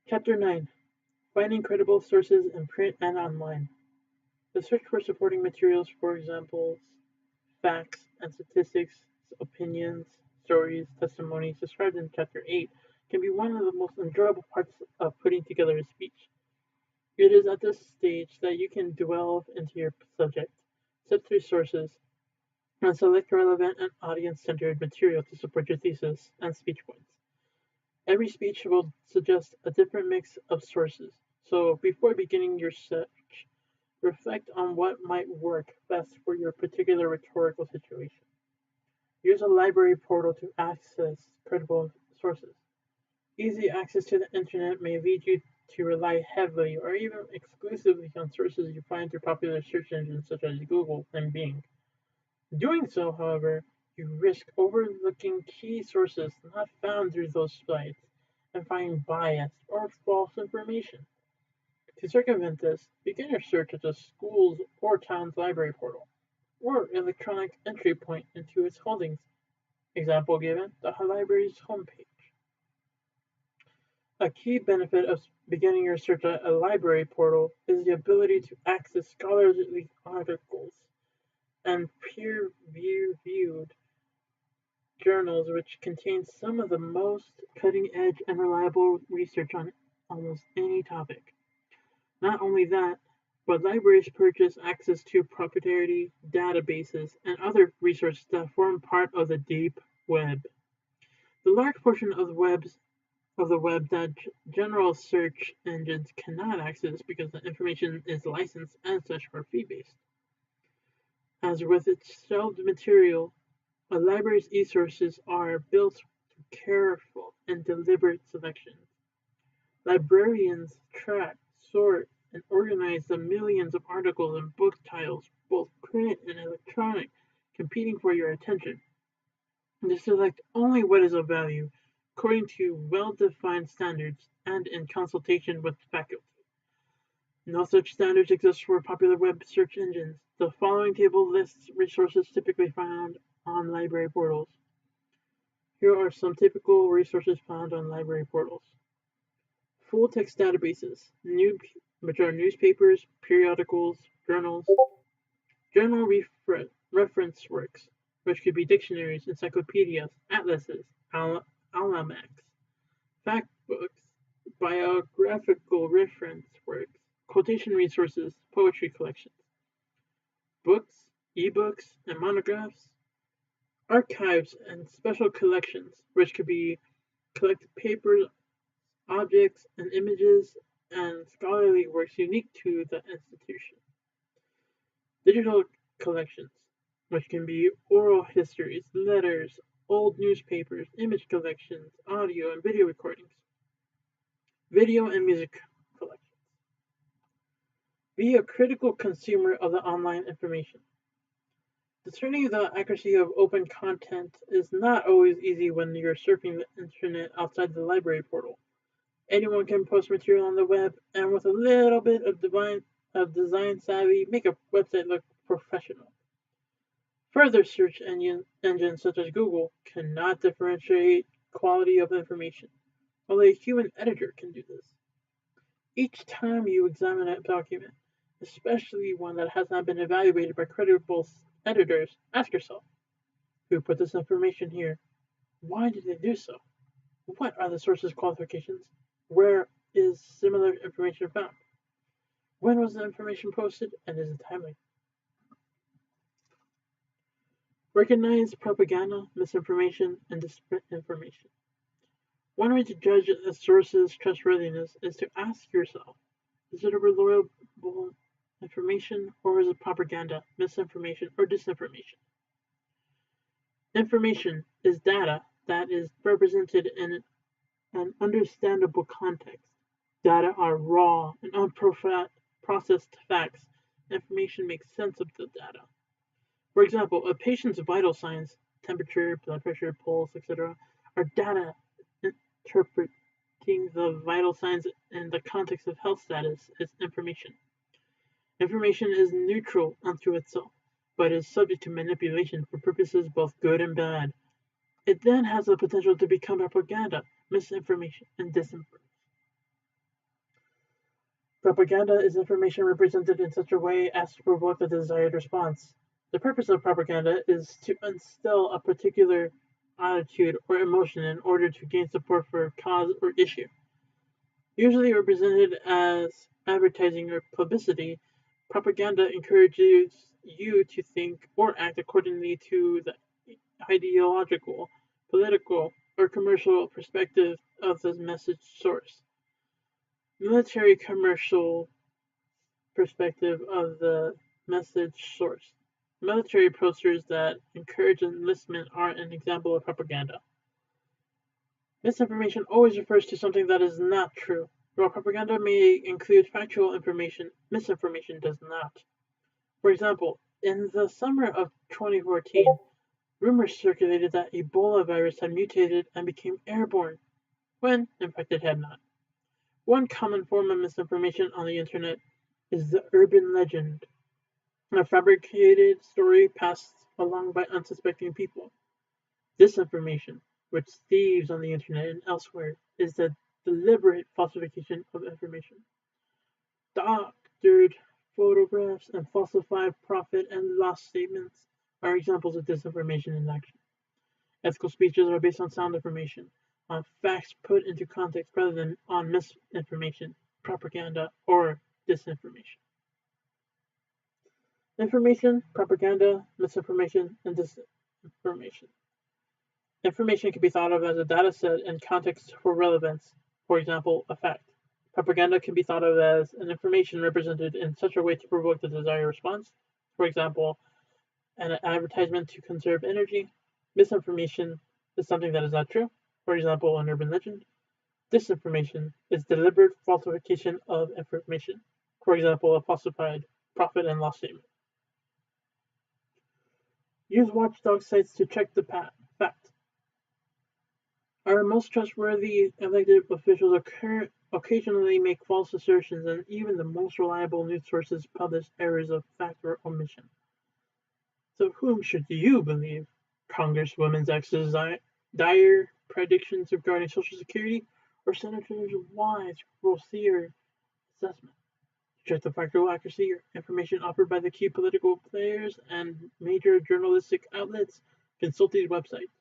Chapter 9: Finding credible sources in print and online. The search for supporting materials, for examples, facts and statistics, opinions, stories, testimonies described in Chapter 8, can be one of the most enjoyable parts of putting together a speech. It is at this stage that you can delve into your subject, sift through sources, and select relevant and audience-centered material to support your thesis and speech points. Every speech will suggest a different mix of sources, so before beginning your search, reflect on what might work best for your particular rhetorical situation. Use a library portal to access credible sources. Easy access to the internet may lead you to rely heavily or even exclusively on sources you find through popular search engines such as Google and Bing. Doing so, however, you risk overlooking key sources not found through those sites and finding biased or false information. To circumvent this, begin your search at the school's or town's library portal, or electronic entry point into its holdings. Example given, the library's homepage. A key benefit of beginning your search at a library portal is the ability to access scholarly articles and peer-reviewed journals which contain some of the most cutting-edge and reliable research on almost any topic. Not only that, but libraries purchase access to proprietary databases and other resources that form part of the deep web. The large portion of the web that general search engines cannot access because the information is licensed and such or fee-based. As with its shelved material, a library's e-sources are built through careful and deliberate selection. Librarians track, sort, and organize the millions of articles and book titles, both print and electronic, competing for your attention. And to select only what is of value, according to well-defined standards and in consultation with faculty. No such standards exist for popular web search engines. The following table lists resources typically found on library portals. Here are some typical resources found on library portals. Full-text databases, which are newspapers, periodicals, journals. General reference works, which could be dictionaries, encyclopedias, atlases, almanacs. Fact books, biographical reference works, quotation resources, poetry collections. Books, ebooks, and monographs. Archives and special collections, which could be collected papers, objects, and images, and scholarly works unique to the institution. Digital collections, which can be oral histories, letters, old newspapers, image collections, audio and video recordings. Video and music collections. Be a critical consumer of the online information. Discerning the accuracy of open content is not always easy when you're surfing the internet outside the library portal. Anyone can post material on the web, and with a little bit of design savvy, make a website look professional. Further search engines such as Google cannot differentiate quality of information. Only a human editor can do this. Each time you examine a document, especially one that has not been evaluated by credible editors, ask yourself, who put this information here? Why did they do so? What are the source's qualifications? Where is similar information found? When was the information posted, and is it timely? Recognize propaganda, misinformation, and disinformation. One way to judge a source's trustworthiness is to ask yourself, is it a reliable information, or is it propaganda, misinformation, or disinformation? Information is data that is represented in an understandable context. Data are raw and unprocessed facts. Information makes sense of the data. For example, a patient's vital signs, temperature, blood pressure, pulse, etc., are data interpreting the vital signs in the context of health status is information. Information is neutral unto itself, but is subject to manipulation for purposes both good and bad. It then has the potential to become propaganda, misinformation, and disinformation. Propaganda is information represented in such a way as to provoke the desired response. The purpose of propaganda is to instill a particular attitude or emotion in order to gain support for a cause or issue. Usually represented as advertising or publicity, propaganda encourages you to think or act accordingly to the ideological, political, or commercial perspective of the message source. Military commercial perspective of the message source. Military posters that encourage enlistment are an example of propaganda. Misinformation always refers to something that is not true. While propaganda may include factual information, misinformation does not. For example, in the summer of 2014, rumors circulated that Ebola virus had mutated and became airborne, when in fact it had not. One common form of misinformation on the internet is the urban legend, a fabricated story passed along by unsuspecting people. Disinformation, which thieves on the internet and elsewhere, is the deliberate falsification of information. Doctored photographs and falsified profit and loss statements are examples of disinformation in action. Ethical speeches are based on sound information, on facts put into context rather than on misinformation, propaganda, or disinformation. Information, propaganda, misinformation, and disinformation. Information can be thought of as a data set and context for relevance, for example, a fact. Propaganda can be thought of as an information represented in such a way to provoke the desired response, for example, an advertisement to conserve energy. Misinformation is something that is not true, for example, an urban legend. Disinformation is deliberate falsification of information, for example, a falsified profit and loss statement. Use watchdog sites to check the fact. Our most trustworthy elected officials occasionally make false assertions, and even the most reliable news sources publish errors of fact or omission. So whom should you believe? Congresswoman X's dire predictions regarding Social Security, or Senator Wise' grossier assessment? Check the factual accuracy or information offered by the key political players and major journalistic outlets. Consult these websites,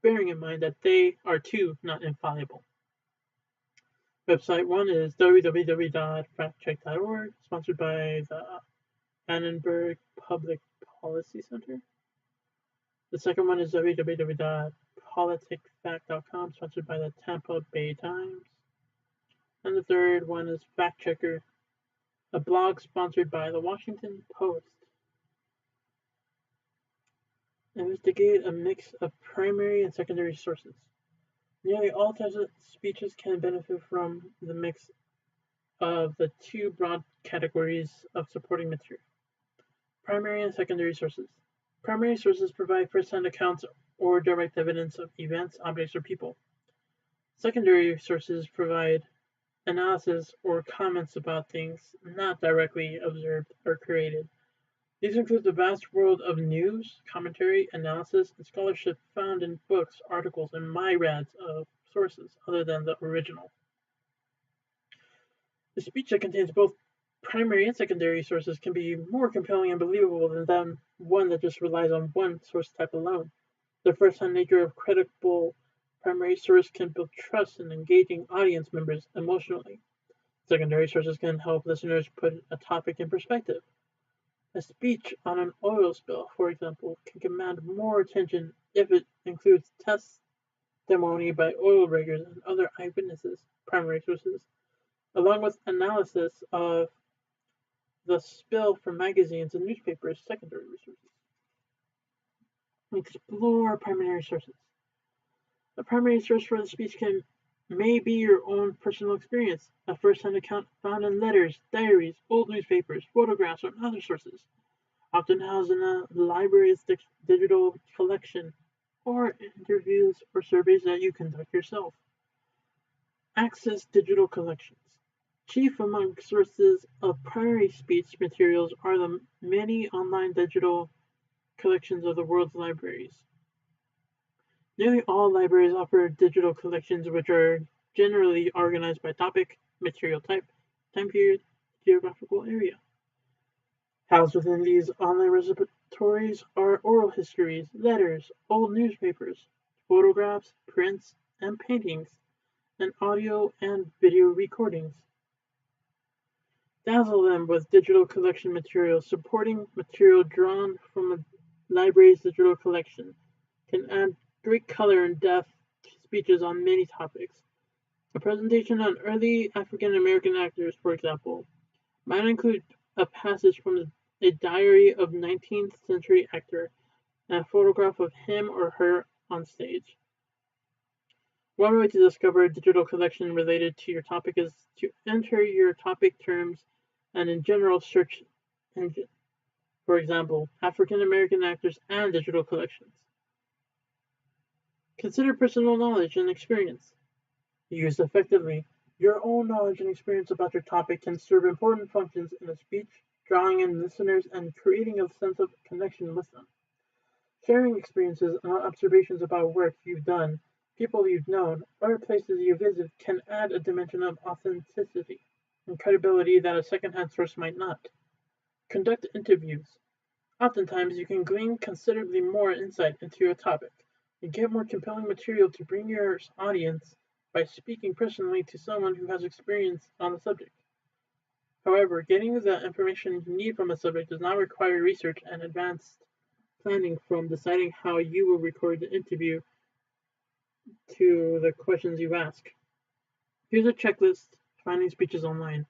bearing in mind that they are too not infallible. Website 1 is www.factcheck.org, sponsored by the Annenberg Public Policy Center. The second one is www.politicfact.com, sponsored by the Tampa Bay Times. And the third one is Fact Checker, a blog sponsored by the Washington Post. Investigate a mix of primary and secondary sources. Nearly all types of speeches can benefit from the mix of the two broad categories of supporting material. Primary and secondary sources. Primary sources provide first-hand accounts or direct evidence of events, objects, or people. Secondary sources provide analysis or comments about things not directly observed or created. These include the vast world of news, commentary, analysis, and scholarship found in books, articles, and myriads of sources other than the original. The speech that contains both primary and secondary sources can be more compelling and believable than one that just relies on one source type alone. The first-hand nature of credible primary source can build trust in engaging audience members emotionally. Secondary sources can help listeners put a topic in perspective. A speech on an oil spill, for example, can command more attention if it includes testimony by oil riggers and other eyewitnesses, primary sources, along with analysis of the spill from magazines and newspapers, secondary sources. Explore primary sources. A primary source for the speech may be your own personal experience, a first-hand account found in letters, diaries, old newspapers, photographs, or other sources, often housed in a library's digital collection, or interviews or surveys that you conduct yourself. Access digital collections. Chief among sources of primary speech materials are the many online digital collections of the world's libraries. Nearly all libraries offer digital collections which are generally organized by topic, material type, time period, geographical area. Housed within these online repositories are oral histories, letters, old newspapers, photographs, prints, and paintings, and audio and video recordings. Dazzle them with digital collection materials. Supporting material drawn from a library's digital collection can add great color and depth to speeches on many topics. A presentation on early African American actors, for example, might include a passage from a diary of 19th century actor and a photograph of him or her on stage. One way to discover a digital collection related to your topic is to enter your topic terms and in general search engine. For example, African American actors and digital collections. Consider personal knowledge and experience. Used effectively, your own knowledge and experience about your topic can serve important functions in a speech, drawing in listeners and creating a sense of connection with them. Sharing experiences and observations about work you've done, people you've known, or places you visit can add a dimension of authenticity and credibility that a secondhand source might not. Conduct interviews. Oftentimes, you can glean considerably more insight into a topic and get more compelling material to bring your audience by speaking personally to someone who has experience on the subject. However, getting the information you need from a subject does not require research and advanced planning from deciding how you will record the interview to the questions you ask. Here's a checklist finding speeches online.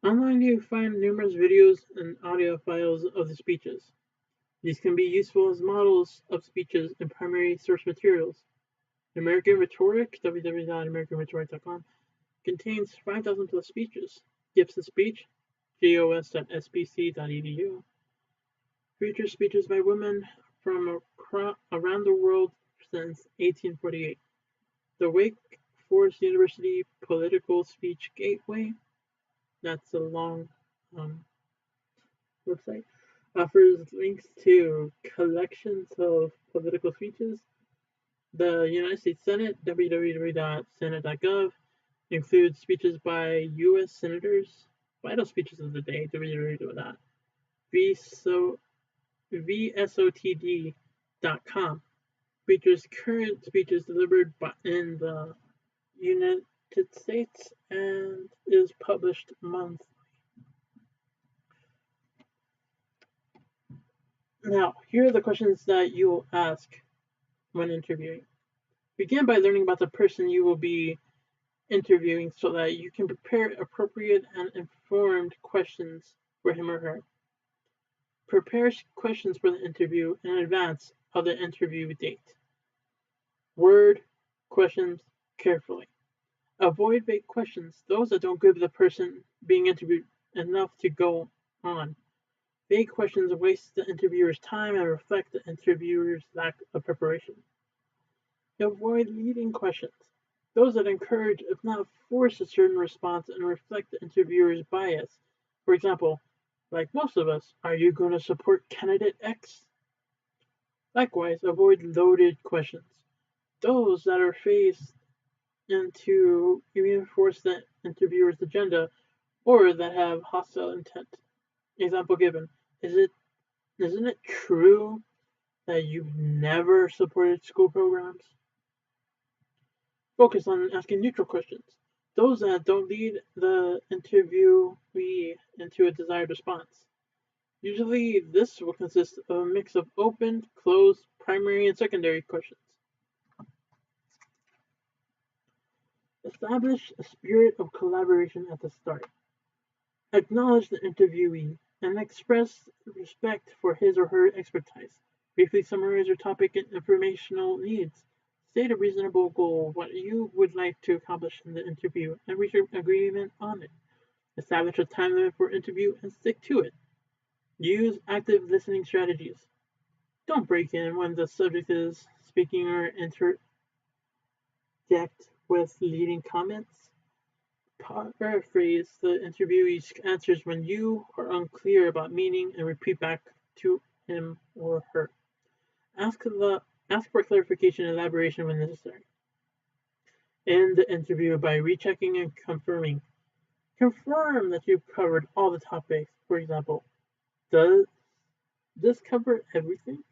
Online you find numerous videos and audio files of the speeches. These can be useful as models of speeches in primary source materials. American Rhetoric, www.americanrhetoric.com, contains 5,000 plus speeches. Gifts of Speech, gos.sbc.edu, features speeches by women from around the world since 1848. The Wake Forest University Political Speech Gateway, that's a long website, offers links to collections of political speeches. The United States Senate, www.senate.gov, includes speeches by U.S. senators, vital speeches of the day, www.vsotd.com, features current speeches delivered in the United States and is published monthly. Now, here are the questions that you will ask when interviewing. Begin by learning about the person you will be interviewing so that you can prepare appropriate and informed questions for him or her. Prepare questions for the interview in advance of the interview date. Word questions carefully. Avoid vague questions, those that don't give the person being interviewed enough to go on. Vague questions waste the interviewer's time and reflect the interviewer's lack of preparation. Avoid leading questions, those that encourage, if not force, a certain response and reflect the interviewer's bias. For example, like most of us, are you going to support candidate X? Likewise, avoid loaded questions, those that are phased into reinforce the interviewer's agenda or that have hostile intent. Example given, isn't it true that you've never supported school programs? Focus on asking neutral questions, those that don't lead the interviewee into a desired response. Usually, this will consist of a mix of open, closed, primary, and secondary questions. Establish a spirit of collaboration at the start. Acknowledge the interviewee and express respect for his or her expertise. Briefly summarize your topic and informational needs. State a reasonable goal, what you would like to accomplish in the interview, and reach an agreement on it. Establish a time limit for interview and stick to it. Use active listening strategies. Don't break in when the subject is speaking or interject with leading comments. Paraphrase the interviewee's answers when you are unclear about meaning and repeat back to him or her. Ask for clarification and elaboration when necessary. End the interview by rechecking and confirming. Confirm that you've covered all the topics. For example, does this cover everything?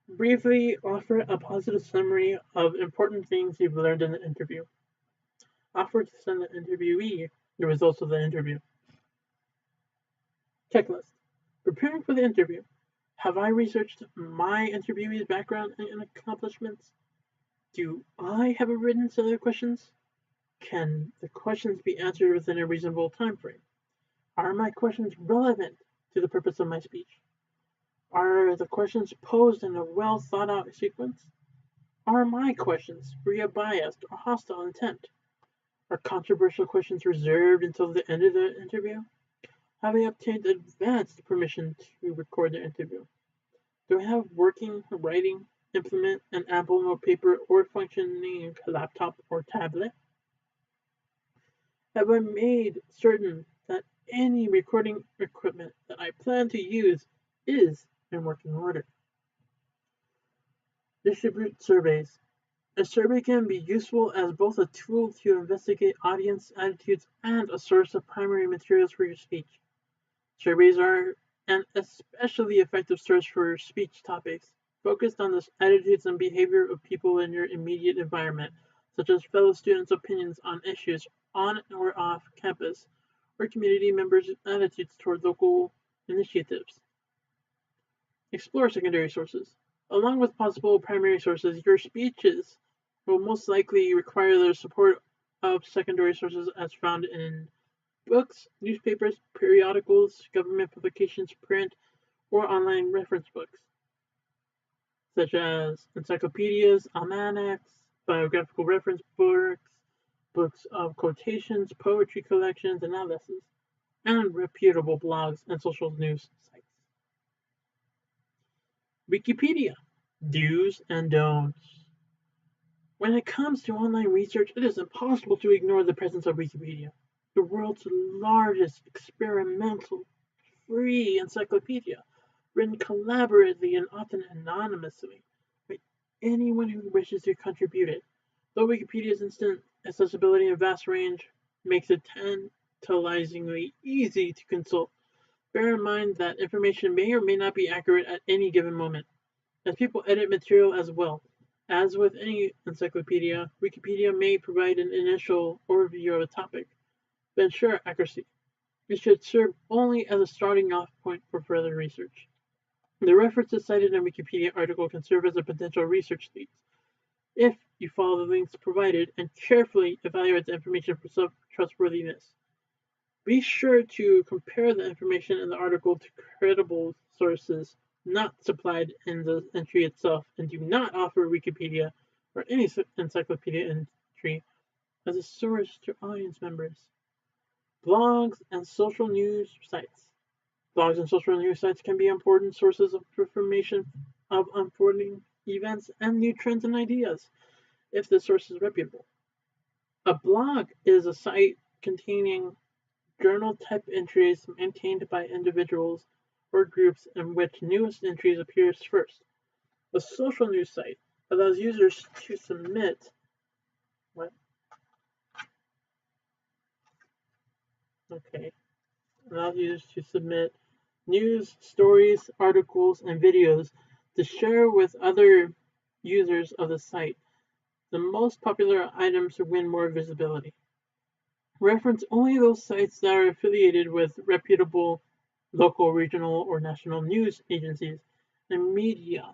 Briefly offer a positive summary of important things you've learned in the interview. Offer to send the interviewee the results of the interview. Checklist. Preparing for the interview. Have I researched my interviewee's background and accomplishments? Do I have a written set of questions? Can the questions be answered within a reasonable time frame? Are my questions relevant to the purpose of my speech? Are the questions posed in a well thought out sequence? Are my questions free of bias or hostile intent? Are controversial questions reserved until the end of the interview? Have I obtained advanced permission to record the interview? Do I have working writing implement, an ample note paper, or functioning laptop or tablet? Have I made certain that any recording equipment that I plan to use is in working order? Distribute surveys. A survey can be useful as both a tool to investigate audience attitudes and a source of primary materials for your speech. Surveys are an especially effective source for speech topics focused on the attitudes and behavior of people in your immediate environment, such as fellow students' opinions on issues on or off campus, or community members' attitudes toward local initiatives. Explore secondary sources. Along with possible primary sources, your speeches will most likely require the support of secondary sources as found in books, newspapers, periodicals, government publications, print, or online reference books, such as encyclopedias, almanacs, biographical reference books, books of quotations, poetry collections, analysis, and reputable blogs and social news sites. Wikipedia. Do's and don'ts. When it comes to online research, it is impossible to ignore the presence of Wikipedia, the world's largest experimental free encyclopedia, written collaboratively and often anonymously by anyone who wishes to contribute it. Though Wikipedia's instant accessibility and vast range makes it tantalizingly easy to consult, bear in mind that information may or may not be accurate at any given moment, as people edit material as well. As with any encyclopedia, Wikipedia may provide an initial overview of a topic, but ensure accuracy. It should serve only as a starting off point for further research. The references cited in a Wikipedia article can serve as a potential research lead if you follow the links provided and carefully evaluate the information for trustworthiness. Be sure to compare the information in the article to credible sources not supplied in the entry itself, and do not offer Wikipedia or any encyclopedia entry as a source to audience members. Blogs and social news sites. Blogs and social news sites can be important sources of information of unfolding events and new trends and ideas, if the source is reputable. A blog is a site containing journal-type entries maintained by individuals or groups in which newest entries appears first. A social news site allows users to submit news, stories, articles, and videos to share with other users of the site. The most popular items win more visibility. Reference only those sites that are affiliated with reputable local, regional, or national news agencies and media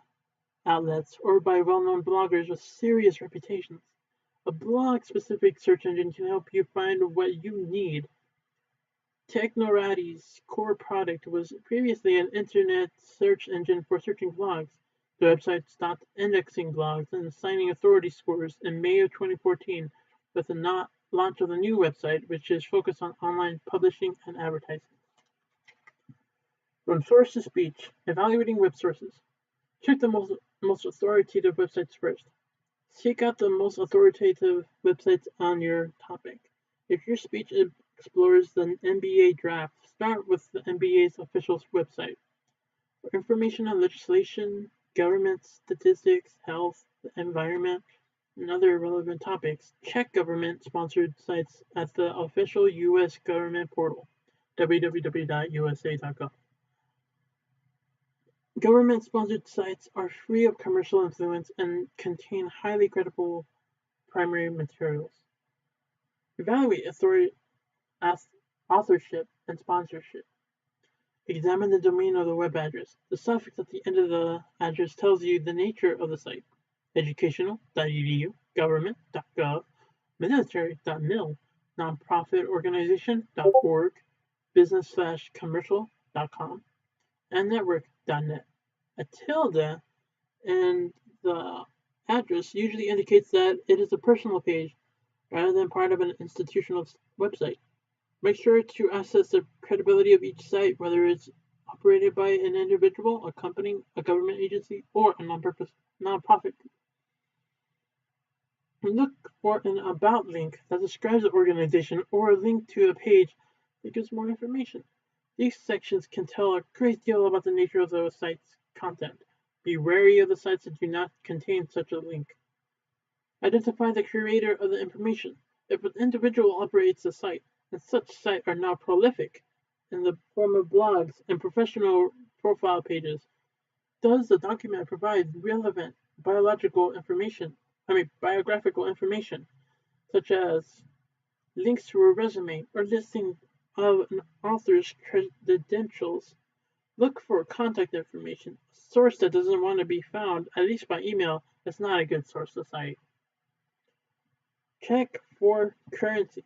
outlets, or by well-known bloggers with serious reputations. A blog-specific search engine can help you find what you need. Technorati's core product was previously an internet search engine for searching blogs. The website stopped indexing blogs and assigning authority scores in May of 2014 with the launch of the new website, which is focused on online publishing and advertising. From source to speech, evaluating web sources. Check the most authoritative websites first. Seek out the most authoritative websites on your topic. If your speech explores the NBA draft, start with the NBA's official website. For information on legislation, government, statistics, health, the environment, And other relevant topics, check government-sponsored sites at the official U.S. government portal, www.usa.gov. Government-sponsored sites are free of commercial influence and contain highly credible primary materials. Evaluate authorship and sponsorship. Examine the domain of the web address. The suffix at the end of the address tells you the nature of the site. Educational.edu, government.gov, military.mil, nonprofit organization.org, business/commercial.com, and network.net. A tilde in the address usually indicates that it is a personal page rather than part of an institutional website. Make sure to assess the credibility of each site, whether it's operated by an individual, a company, a government agency, or a nonprofit. Look for an About link that describes the organization or a link to a page that gives more information. These sections can tell a great deal about the nature of the site's content. Be wary of the sites that do not contain such a link. Identify the creator of the information. If an individual operates a site, and such sites are now prolific in the form of blogs and professional profile pages, does the document provide relevant biographical information, such as links to a resume or listing of an author's credentials? Look for contact information. A source that doesn't want to be found, at least by email, is not a good source to cite. Check for currency.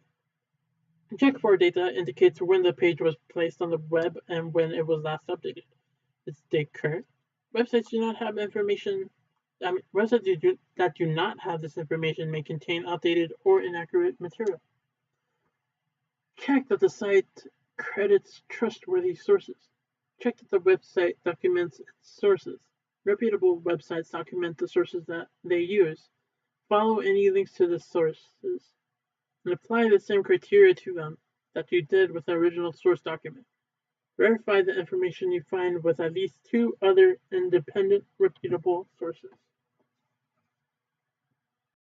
Check for data indicates when the page was placed on the web and when it was last updated. Is date current? Websites do not have information. Websites that do not have this information may contain outdated or inaccurate material. Check that the site credits trustworthy sources. Check that the website documents its sources. Reputable websites document the sources that they use. Follow any links to the sources and apply the same criteria to them that you did with the original source document. Verify the information you find with at least 2 other independent, reputable sources.